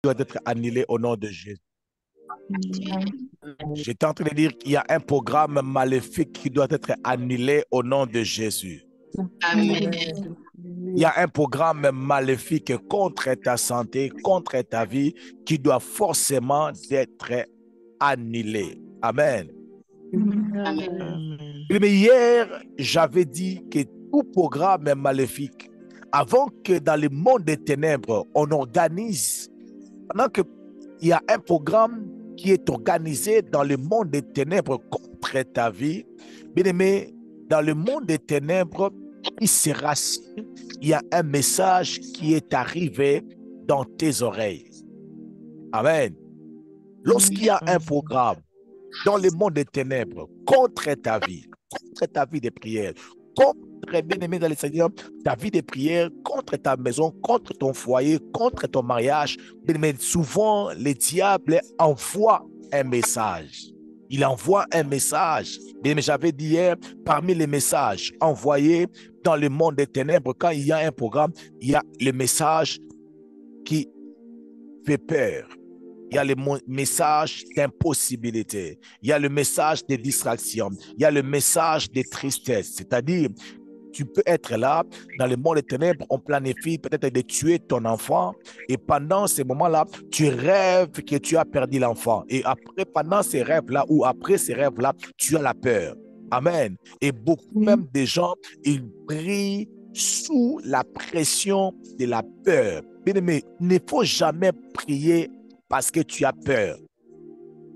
doit être annulé au nom de Jésus. J'étais en train de dire qu'il y a un programme maléfique qui doit être annulé au nom de Jésus. Amen. Il y a un programme maléfique contre ta santé, contre ta vie, qui doit forcément être annulé. Amen. Amen. Mais hier, j'avais dit que tout programme maléfique, avant que dans le monde des ténèbres, on organise, pendant qu'il y a un programme qui est organisé dans le monde des ténèbres contre ta vie, bien aimé, dans le monde des ténèbres, il se racine, il y a un message qui est arrivé dans tes oreilles. Amen. Lorsqu'il y a un programme dans le monde des ténèbres contre ta vie de prière, contre, bien aimé dans le Seigneur, ta vie de prière, contre ta maison, contre ton foyer, contre ton mariage, bien aimé, souvent le diable envoie un message. Il envoie un message. Bien aimé, j'avais dit hier, parmi les messages envoyés dans le monde des ténèbres, quand il y a un programme, il y a le message qui fait peur. Il y a le message d'impossibilité. Il y a le message de distraction. Il y a le message de tristesse. C'est-à-dire, tu peux être là, dans le monde des ténèbres, on planifie peut-être de tuer ton enfant. Et pendant ces moments-là, tu rêves que tu as perdu l'enfant. Et après, pendant ces rêves-là, ou après ces rêves-là, tu as la peur. Amen. Et beaucoup même de gens, ils prient sous la pression de la peur. Bien-aimé, il ne faut jamais prier parce que tu as peur.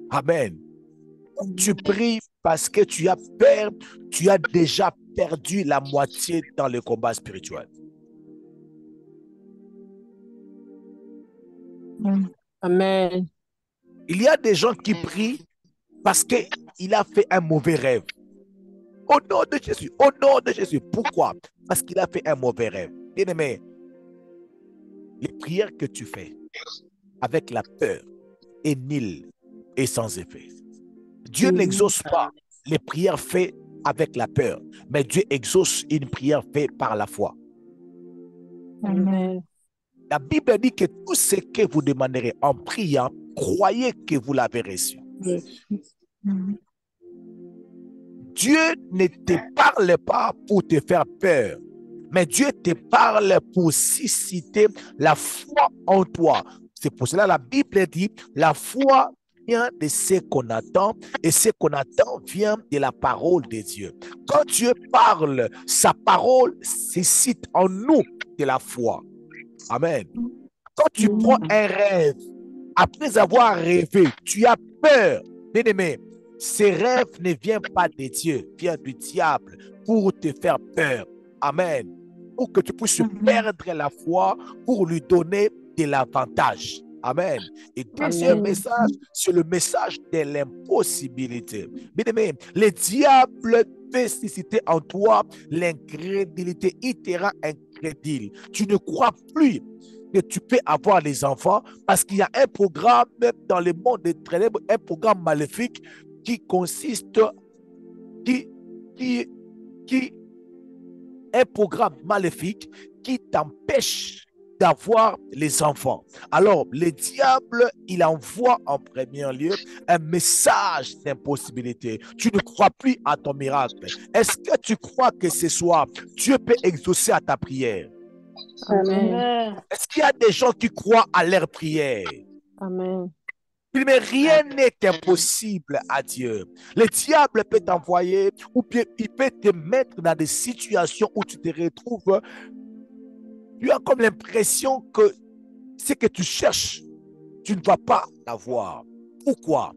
Amen. Tu pries parce que tu as peur, tu as déjà perdu la moitié dans le combat spirituel. Amen. Il y a des gens qui prient parce qu'il a fait un mauvais rêve. Au nom de Jésus, au nom de Jésus. Pourquoi? Parce qu'il a fait un mauvais rêve. Bien-aimé, les prières que tu fais avec la peur est nulle et sans effet. Dieu n'exauce pas les prières faites avec la peur, mais Dieu exauce une prière faite par la foi. Amen. La Bible dit que tout ce que vous demanderez en priant, croyez que vous l'avez reçu. Dieu ne te parle pas pour te faire peur, mais Dieu te parle pour susciter la foi en toi. C'est pour cela que la Bible dit, la foi vient de ce qu'on attend et ce qu'on attend vient de la parole de Dieu. Quand Dieu parle, sa parole suscite en nous de la foi. Amen. Quand tu prends un rêve, après avoir rêvé, tu as peur. Bien-aimé, ces rêves ne viennent pas de Dieu, viennent du diable pour te faire peur. Amen. Pour que tu puisses perdre la foi, pour lui donner de l'avantage. Amen. Et deuxième message, c'est le message de l'impossibilité. Bien-aimé, le diable peut susciter en toi l'incrédulité. Il te rend incrédule. Tu ne crois plus que tu peux avoir des enfants parce qu'il y a un programme dans le monde des ténèbres, un programme maléfique qui consiste, un programme maléfique qui t'empêche d'avoir les enfants. Alors, le diable, il envoie en premier lieu un message d'impossibilité. Tu ne crois plus à ton miracle. Est-ce que tu crois que ce soir, Dieu peut exaucer à ta prière? Amen. Est-ce qu'il y a des gens qui croient à leur prière? Amen. Mais rien n'est impossible à Dieu. Le diable peut t'envoyer ou bien il peut te mettre dans des situations où tu te retrouves. Tu as comme l'impression que ce que tu cherches, tu ne vas pas l'avoir. Pourquoi?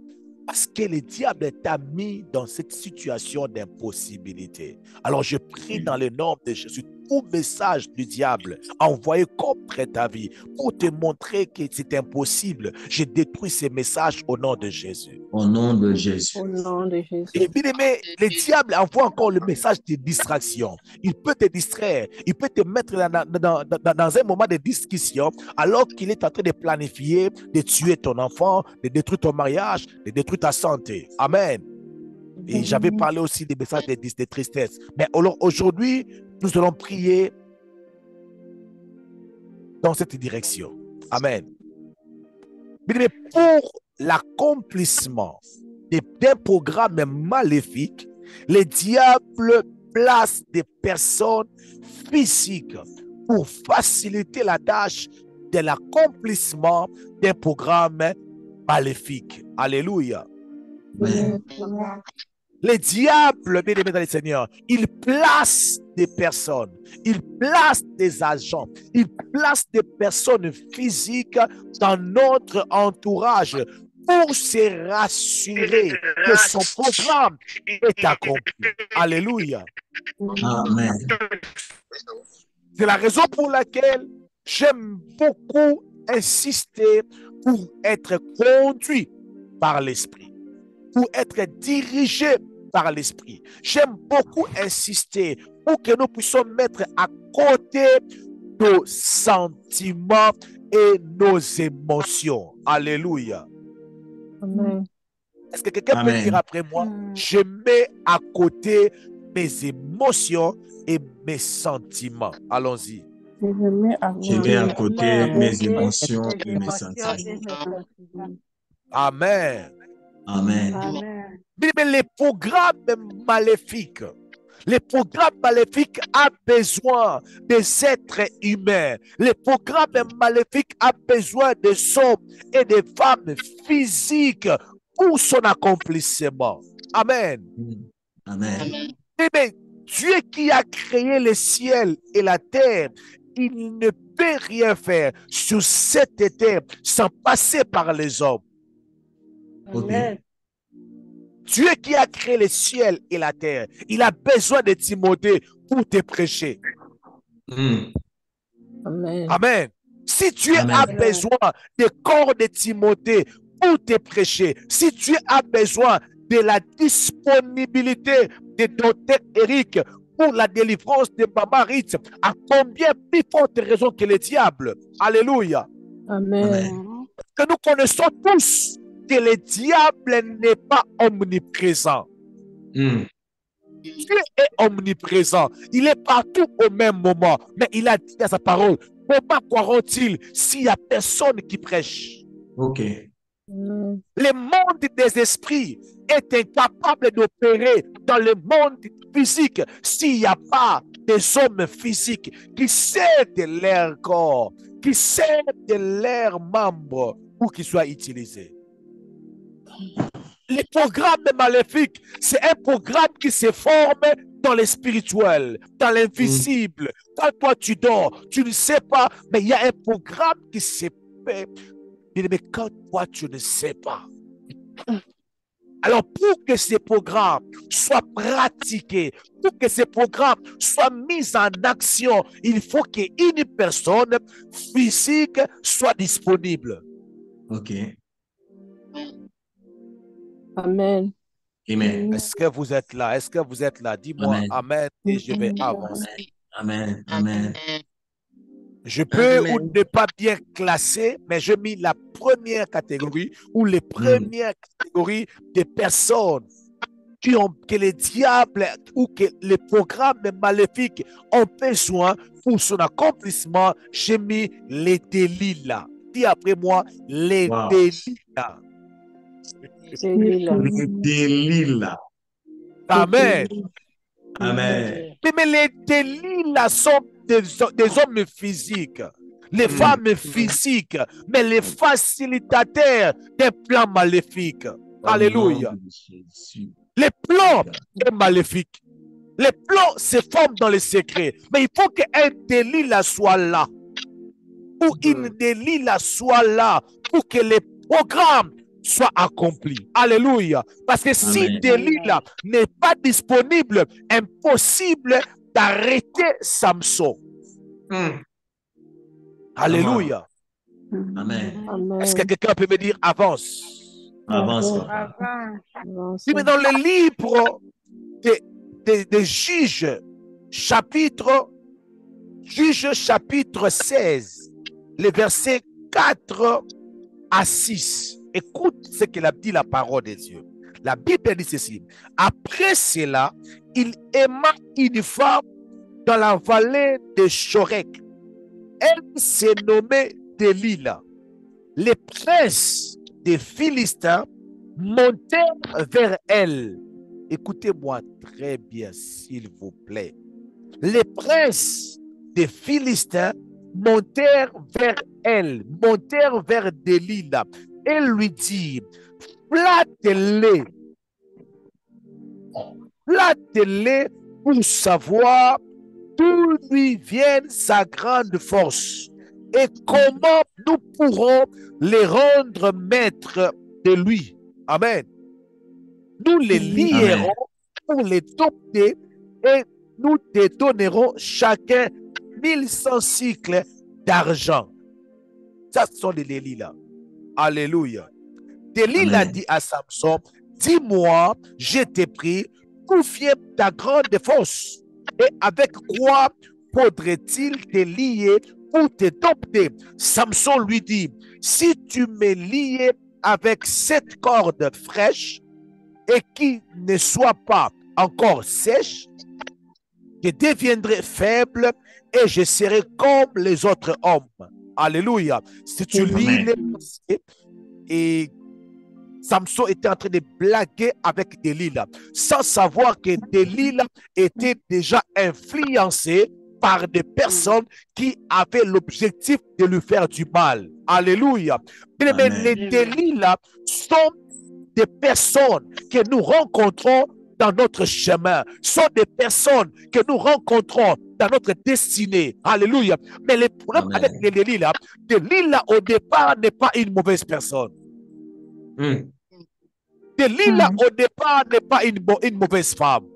Parce que le diable t'a mis dans cette situation d'impossibilité. Alors je prie dans le nom de Jésus, tout message du diable envoyé contre ta vie pour te montrer que c'est impossible, je détruis ces messages au nom de Jésus. Au nom de Jésus. Au nom de Jésus. Et bien aimé, le diable envoie encore le message de distraction. Il peut te distraire, il peut te mettre dans un moment de discussion alors qu'il est en train de planifier de tuer ton enfant, de détruire ton mariage, de détruire ta santé. Amen. Et j'avais parlé aussi des messages de tristesse. Mais alors aujourd'hui, nous allons prier dans cette direction. Amen. Mais pour l'accomplissement d'un programme maléfique, le diable place des personnes physiques pour faciliter la tâche de l'accomplissement d'un programme maléfique. Alléluia. Amen. Le diable, bien aimé dans le Seigneur, il place des personnes, il place des agents, il place des personnes physiques dans notre entourage pour se rassurer que son programme est accompli. Alléluia. Amen. C'est la raison pour laquelle j'aime beaucoup insister pour être conduit par l'Esprit, pour être dirigé par l'Esprit. J'aime beaucoup insister pour que nous puissions mettre à côté nos sentiments et nos émotions. Alléluia. Amen. Est-ce que quelqu'un peut dire après moi, je mets à côté mes émotions et mes sentiments? Allons-y. Je mets à côté mes émotions et mes sentiments. Amen. Amen. Mais les programmes maléfiques ont besoin des êtres humains. Les programmes maléfiques ont besoin des hommes et des femmes physiques pour son accomplissement. Amen. Amen. Mais Dieu qui a créé le ciel et la terre, il ne peut rien faire sur cette terre sans passer par les hommes. Okay. Dieu qui a créé le ciel et la terre, il a besoin de Timothée pour te prêcher. Amen. Amen. Si Dieu Amen. a besoin du corps de Timothée pour te prêcher, si Dieu a besoin de la disponibilité de docteur Eric pour la délivrance de Maman Ritz, à combien plus forte raison que le diable? Alléluia. Amen. Que nous connaissons tous que le diable n'est pas omniprésent. Dieu est omniprésent. Il est partout au même moment. Mais il a dit à sa parole, comment croiront-ils s'il n'y a personne qui prêche? Ok. Le monde des esprits est incapable d'opérer dans le monde physique s'il n'y a pas des hommes physiques qui cèdent leur corps, qui cèdent leurs membres pour qu'ils soient utilisés. Les programmes maléfiques, c'est un programme qui se forme dans le spirituel, dans l'invisible. Quand toi tu dors, tu ne sais pas, mais il y a un programme qui se fait. Mais quand toi tu ne sais pas. Alors pour que ces programmes soient pratiqués, pour que ces programmes soient mis en action, il faut qu'une personne physique soit disponible. Ok. Amen. Amen. Est-ce que vous êtes là? Est-ce que vous êtes là? Dis-moi Amen. amen et je vais avancer. Amen. Amen. Je peux ou ne pas bien classer, mais je mis la première catégorie ou les premières catégories de personnes qui ont, que les diables ou que les programmes maléfiques ont besoin pour son accomplissement. J'ai mis les délits là. Dis après moi, les délits là. Les délits là. Amen. Amen. Mais les délits là sont des hommes physiques, les femmes physiques, mais les facilitateurs des plans maléfiques. Alléluia. Les plans sont maléfiques. Les plans se forment dans le secret. Mais il faut qu'un délit là soit là. Ou une délit là soit là pour que les programmes soient accomplis. Alléluia. Parce que si délit là n'est pas disponible, impossible d'arrêter Samson. Alléluia. Amen. Est-ce que quelqu'un peut me dire avance? Avance. Oui, mais dans le livre des Juges, chapitre 16, les versets 4 à 6. Écoute ce qu'il a dit la parole de Dieu. La Bible dit ceci. Après cela, il aima une femme dans la vallée de Chorek. Elle s'est nommée Délila. les princes des Philistins montèrent vers elle. Écoutez-moi très bien, s'il vous plaît. Les princes des Philistins montèrent vers elle, montèrent vers Delilah et lui dirent, flattez-les, flattez-les pour savoir d'où lui vient sa grande force et comment nous pourrons les rendre maîtres de lui. Amen. Nous les lierons pour les dompter et nous te donnerons chacun 1100 cycles d'argent. Ça, ce sont les Delilah. Alléluia. Delilah dit à Samson, dis-moi, je t'ai pris, d'où vient ta grande force? Et avec quoi faudrait-il te lier pour te dompter? Samson lui dit, si tu me liais avec cette corde fraîche et qui ne soit pas encore sèche, je deviendrai faible et je serai comme les autres hommes. Alléluia. Si tu lis les versets, et Samson était en train de blaguer avec Delilah, sans savoir que Delilah était déjà influencé par des personnes qui avaient l'objectif de lui faire du mal. Alléluia. Mais les Delilah sont des personnes que nous rencontrons dans notre chemin, sont des personnes que nous rencontrons dans notre destinée. Alléluia. Mais le problème avec les Delilah au départ n'est pas une mauvaise personne. Delilah au départ n'est pas une mauvaise femme.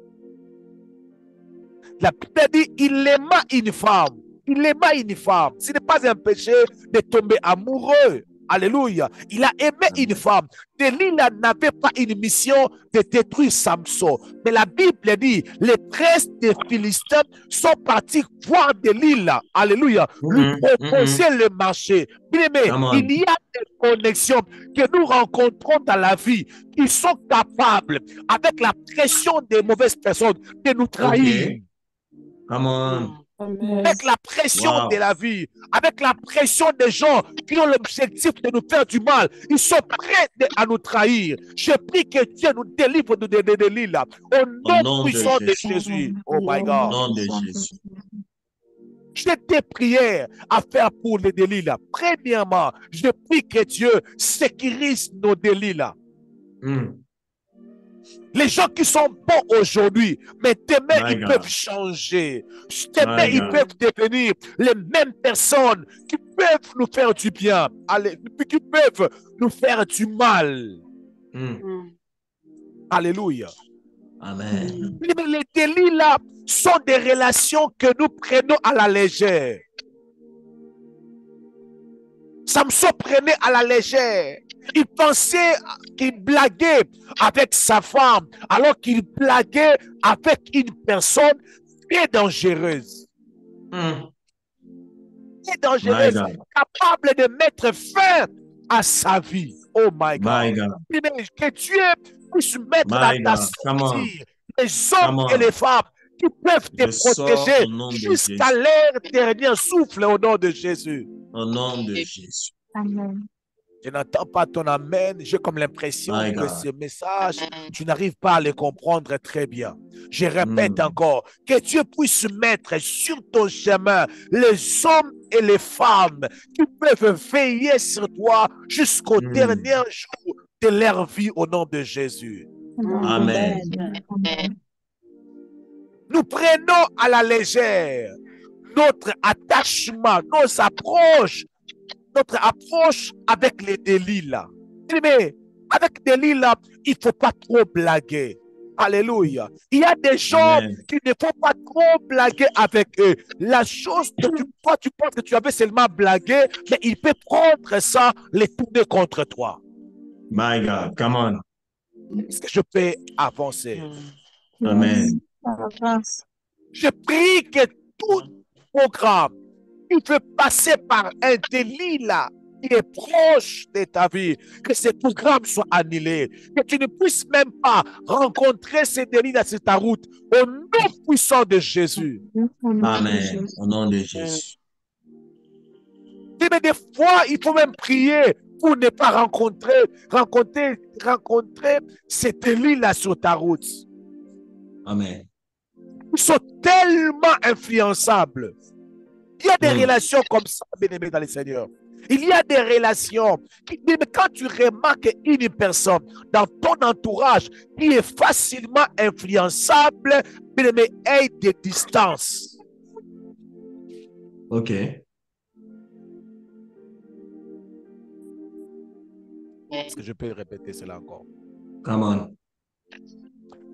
La Bible dit il aima une femme. Il aima une femme. Ce n'est pas un péché de tomber amoureux. Alléluia. Il a aimé une femme. Delilah n'avait pas une mission de détruire Samson. Mais la Bible dit, les princes des Philistins sont partis voir Delilah. Alléluia. Lui proposer le marché. Bien aimé, il y a des connexions que nous rencontrons dans la vie qui sont capables, avec la pression des mauvaises personnes, de nous trahir. Come on. Avec la pression de la vie, avec la pression des gens qui ont l'objectif de nous faire du mal, ils sont prêts à nous trahir. Je prie que Dieu nous délivre de Delilah au nom puissant de Jésus. Oh my God. Au nom de Jésus. J'ai des prières à faire pour les Delilah. Premièrement, je prie que Dieu sécurise nos Delilah. Les gens qui sont bons aujourd'hui, mais demain, ils peuvent changer. Demain, ils peuvent devenir les mêmes personnes qui peuvent nous faire du bien, qui peuvent nous faire du mal. Alléluia. Amen. Les Delilah sont des relations que nous prenons à la légère. Samson prenait à la légère. Il pensait qu'il blaguait avec sa femme, alors qu'il blaguait avec une personne très dangereuse. Très dangereuse, capable de mettre fin à sa vie. Oh my God. Que Dieu puisse mettre dans ta sortie les hommes et les femmes qui peuvent te protéger jusqu'à leur dernier souffle au nom de Jésus. Au nom de Jésus. Amen. Je n'entends pas ton amen. J'ai comme l'impression que ce message, tu n'arrives pas à le comprendre très bien. Je répète encore, que Dieu puisse mettre sur ton chemin les hommes et les femmes qui peuvent veiller sur toi jusqu'au dernier jour de leur vie au nom de Jésus. Amen. Nous prenons à la légère notre attachement, nos approches, notre approche avec les Delilah. Mais avec Delilah, il ne faut pas trop blaguer. Alléluia. Il y a des gens qui ne faut pas trop blaguer avec eux. La chose que tu penses que tu avais seulement blagué, mais il peut prendre ça, les tourner contre toi. My God, come on. Est-ce que je peux avancer? Amen. Je prie que tout programme qui veut passer par un Delilah qui est proche de ta vie, que ce programme soit annulé, que tu ne puisses même pas rencontrer ces Delilah sur ta route, au nom puissant de Jésus. Amen. Au nom de Jésus. Mais des fois, il faut même prier pour ne pas rencontrer cette Élie-là sur ta route. Amen. Ils sont tellement influençables. Il y a des relations comme ça, bien-aimés dans le Seigneur. Il y a des relations même quand tu remarques une personne dans ton entourage qui est facilement influençable, bien-aimé, aie des distances. OK. Est-ce que je peux répéter cela encore? Come on.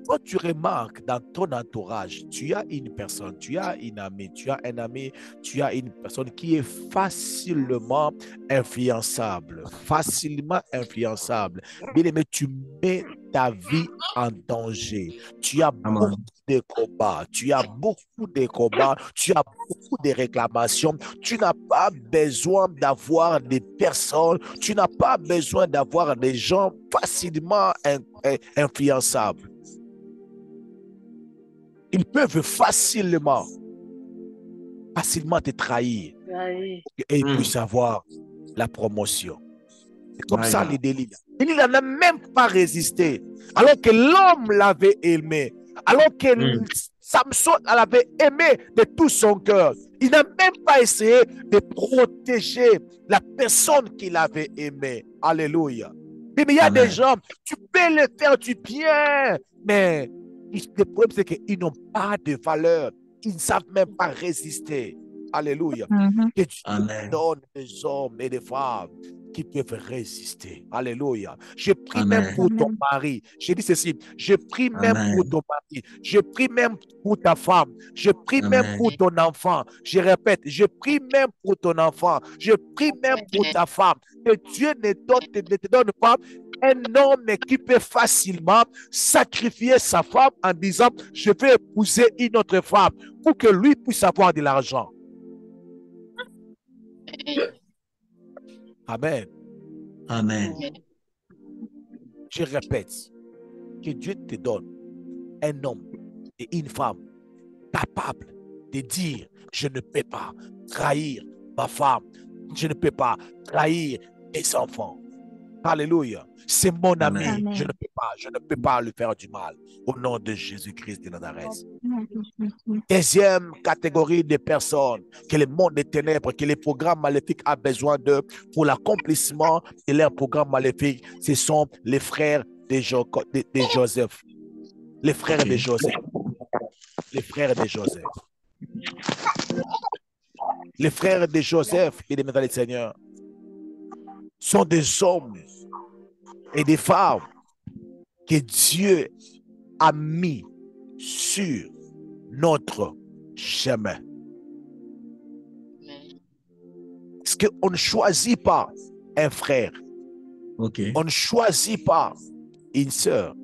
Quand tu remarques dans ton entourage, tu as une personne, tu as une amie, tu as un ami, tu as une personne qui est facilement influençable. Bien aimé, tu mets ta vie en danger. Tu as beaucoup de combats, tu as beaucoup de réclamations. Tu n'as pas besoin d'avoir des personnes, tu n'as pas besoin d'avoir des gens facilement influençables. Ils peuvent facilement te trahir et ils puissent avoir la promotion. C'est comme ça les délits. Il n'a même pas résisté. Alors que l'homme l'avait aimé. Alors que Samson l'avait aimé de tout son cœur. Il n'a même pas essayé de protéger la personne qu'il avait aimée. Alléluia. Mais il y a des gens, tu peux le faire du bien, mais le problème, c'est qu'ils n'ont pas de valeur. Ils ne savent même pas résister. Alléluia. Que Dieu donne des hommes et des femmes qui peuvent résister. Alléluia. Je prie même pour ton mari. Je dis ceci. Je prie même pour ton mari. Je prie même pour ta femme. Je prie même pour ton enfant. Je répète, je prie même pour ton enfant. Je prie même pour ta femme. Que Dieu ne te donne pas un homme qui peut facilement sacrifier sa femme en disant je vais épouser une autre femme pour que lui puisse avoir de l'argent. Amen. Amen. Je répète, que Dieu te donne un homme et une femme capable de dire je ne peux pas trahir ma femme, je ne peux pas trahir mes enfants. Alléluia. C'est mon ami. Amen. Je ne peux pas lui faire du mal. Au nom de Jésus-Christ de Nazareth. Deuxième catégorie de personnes que le monde des ténèbres, que les programmes maléfiques a besoin d'eux pour l'accomplissement de leurs programmes maléfiques, ce sont les frères de Joseph. Les frères de Joseph. Les frères de Joseph. Les frères de Joseph, et de le Seigneur, sont des hommes et des femmes que Dieu a mis sur notre chemin. Parce qu'on ne choisit pas un frère. On ne choisit pas une sœur.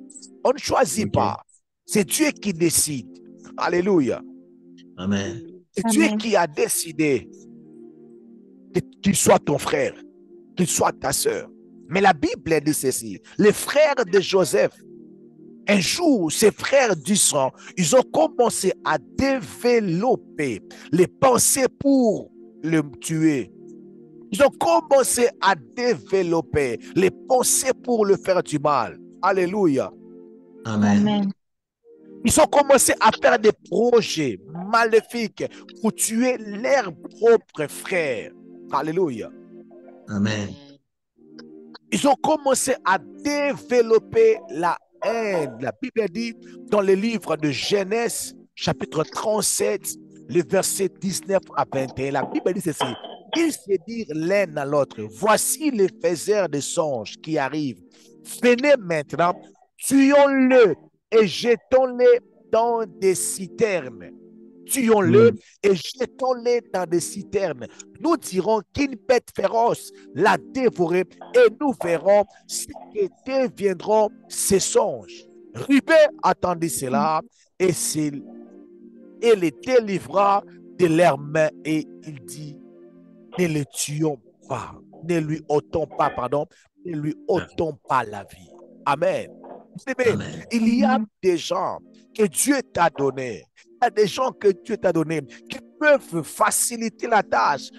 On ne choisit pas. C'est Dieu qui décide. Alléluia. Amen. C'est Dieu qui a décidé qu'il soit ton frère, qu'il soit ta sœur. Mais la Bible dit ceci. Les frères de Joseph, un jour, ces frères du sang, ils ont commencé à développer les pensées pour le tuer. Ils ont commencé à développer les pensées pour le faire du mal. Alléluia. Amen. Ils ont commencé à faire des projets maléfiques pour tuer leurs propres frères. Alléluia. Amen. Ils ont commencé à développer la haine. La Bible dit dans le livre de Genèse, chapitre 37, le verset 19 à 21. La Bible dit ceci. Ils se dirent l'un à l'autre, voici les faiseurs de songes qui arrivent. Venez maintenant, tuons-le et jetons-le dans des citernes. Tuons-le et jetons-le dans des citernes. Nous dirons qu'une bête féroce l'a dévoré et nous verrons ce que deviendront ces songes. Ruben attendit cela et les délivra de leurs mains et il dit, ne le tuons pas, ne lui ôtons pas, ne lui ôtons pas la vie. Amen. Amen. Il y a des gens que Dieu t'a donné. Il y a des gens que Dieu t'a donné qui peuvent faciliter la tâche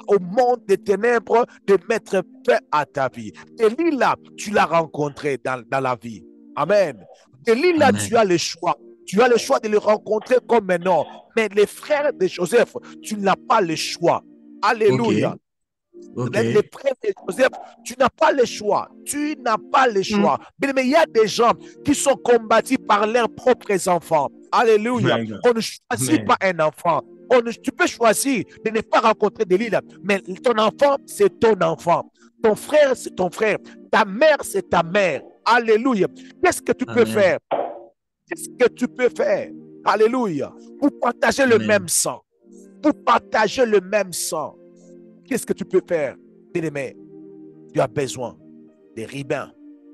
au monde des ténèbres de mettre fin à ta vie. Élie là, tu l'as rencontré dans la vie. Amen. Élie là, tu as le choix. Tu as le choix de le rencontrer comme un homme. Mais les frères de Joseph, tu n'as pas le choix. Alléluia. Les frères de Joseph, tu n'as pas le choix. Tu n'as pas le choix. Mais il y a des gens qui sont combattus par leurs propres enfants. Alléluia. On ne choisit pas un enfant. Tu peux choisir de ne pas rencontrer de l'île, mais ton enfant, c'est ton enfant. Ton frère, c'est ton frère. Ta mère, c'est ta mère. Alléluia. Qu'est-ce que tu peux faire? Qu'est-ce que tu peux faire? Alléluia. Pour partager le même sang. Pour partager le même sang. Qu'est-ce que tu peux faire, bien-aimé? Tu as besoin des ribains.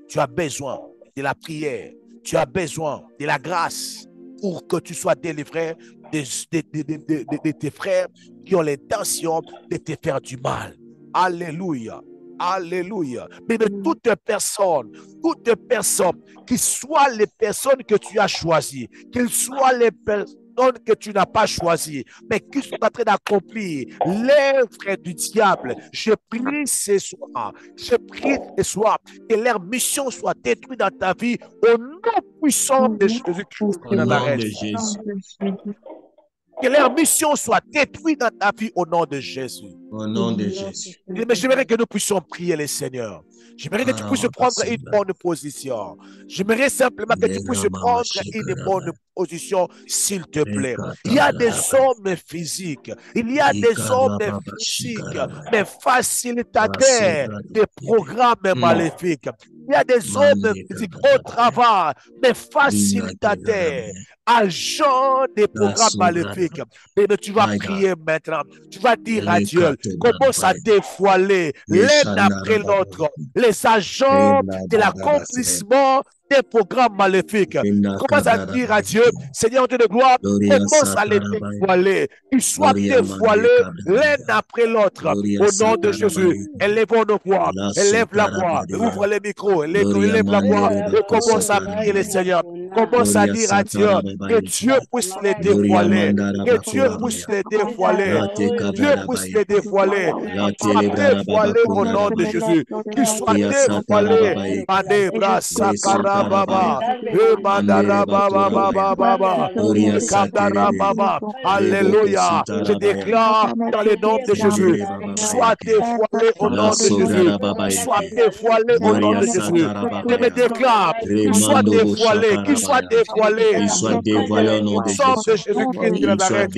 Tu as besoin de la prière. Tu as besoin de la grâce pour que tu sois délivré de tes frères qui ont l'intention de te faire du mal. Alléluia. Alléluia. Mais de toute personne, qui soient les personnes que tu as choisies, qu'ils soient les personnes que tu n'as pas choisies, mais qui sont en train d'accomplir l'œuvre du diable, je prie ce soir, que leur mission soit détruite dans ta vie au nom puissant de Jésus-Christ de Nazareth. Que leur mission soit détruite dans ta vie au nom de Jésus. Au nom de Jésus. Mais j'aimerais que nous puissions prier le Seigneur. J'aimerais que tu puisses prendre une bonne position. J'aimerais simplement que tu puisses prendre une bonne position, s'il te plaît. Il y a des hommes physiques. Il y a des hommes physiques, mais facilitateurs des programmes maléfiques. Il y a des hommes physiques au travail, mais facilitateurs, agents des programmes maléfiques. Mais tu vas prier maintenant. Tu vas dire à Dieu, commence à dévoiler l'un après l'autre les agents de l'accomplissement des programmes maléfiques. Commence à dire à Dieu, Seigneur Dieu de gloire, commence à les dévoiler. Qu'ils soient dévoilés l'un après l'autre. Au nom de Jésus, élevons nos voix, élève la voix, ouvre les micros, élève la voix et commence à prier le Seigneur. Commence à dire à Dieu que Dieu puisse les dévoiler, que Dieu puisse les dévoiler, Dieu puisse les dévoiler, qu'ils soient dévoilés au nom de Jésus, qu'ils soient dévoilés. Adebra Sakara Baba, Mandara Baba Baba Baba, Kandara Baba. Alléluia. Je déclare dans le nom de Jésus, sois dévoilé au nom de Jésus, sois dévoilé au nom de Jésus. Je me déclare qu'il soit dévoilé, qu'il soit dévoilé. Il soit dévoilé au nom de Jésus. Jésus-Christ de Nazareth.